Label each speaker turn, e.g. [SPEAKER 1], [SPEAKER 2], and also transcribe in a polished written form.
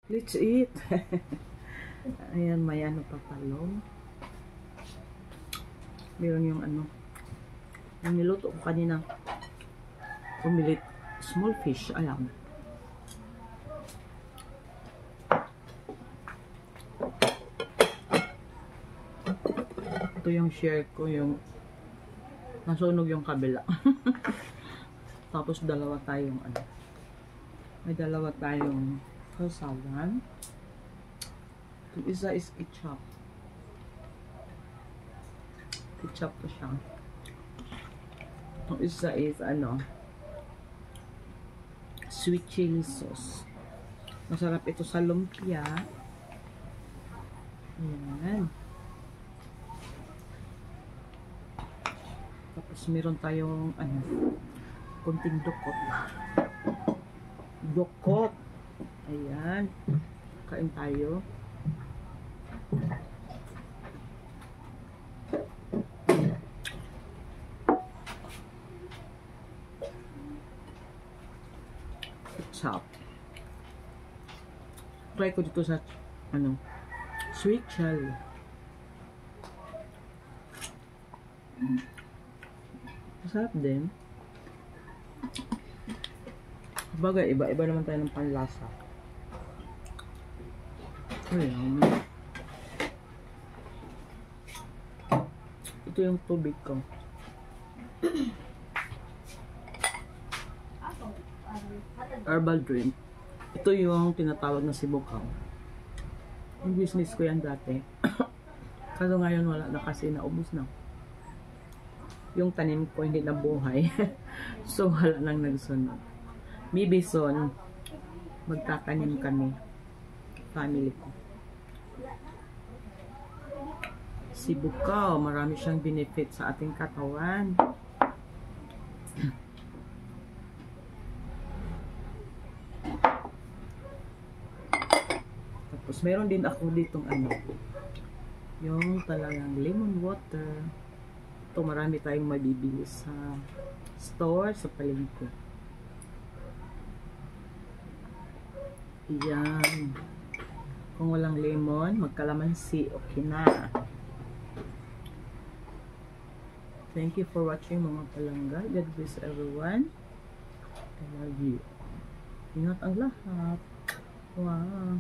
[SPEAKER 1] Let's eat. Ayan, may ano pa palong. Meron yung ano. Yung niluto ko kanina. Pumilit. Small fish. Alam. Ito yung share ko. Yung nasunog yung kabila. Tapos dalawa tayong ano. May dalawa tayong kasawan. Yung isa is ketchup. Ketchup po siya. Yung isa is ano, sweet chili sauce. Masarap ito sa lumpia. Ayan. Tapos meron tayong ano, kunting dukot. Dukot. Ayan. Kain tayo. Ketchup. Try ko dito sa ano, sweet chili. Masarap din. Bagay, iba-iba naman tayo ng panlasa. Ayan. Ito yung tubig ko. Herbal drink. Ito yung tinatawag na sibukaw. Yung business ko yan dati. Kaso ngayon wala na kasi naubos na. Yung tanim ko hindi nabuhay. So wala nang nagsunod. Maybe soon magtatanim kami. Family ko. Sibukaw, marami siyang benefit sa ating katawan. Tapos meron din ako ditong ano, yung talagang lemon water. Ito marami tayong mabibili sa store, sa palengke. Yan. Kung walang lemon, magkalamansi, okay na. Thank you for watching mga palangga. God bless everyone. I love you. Ingat ang lahat. Wow.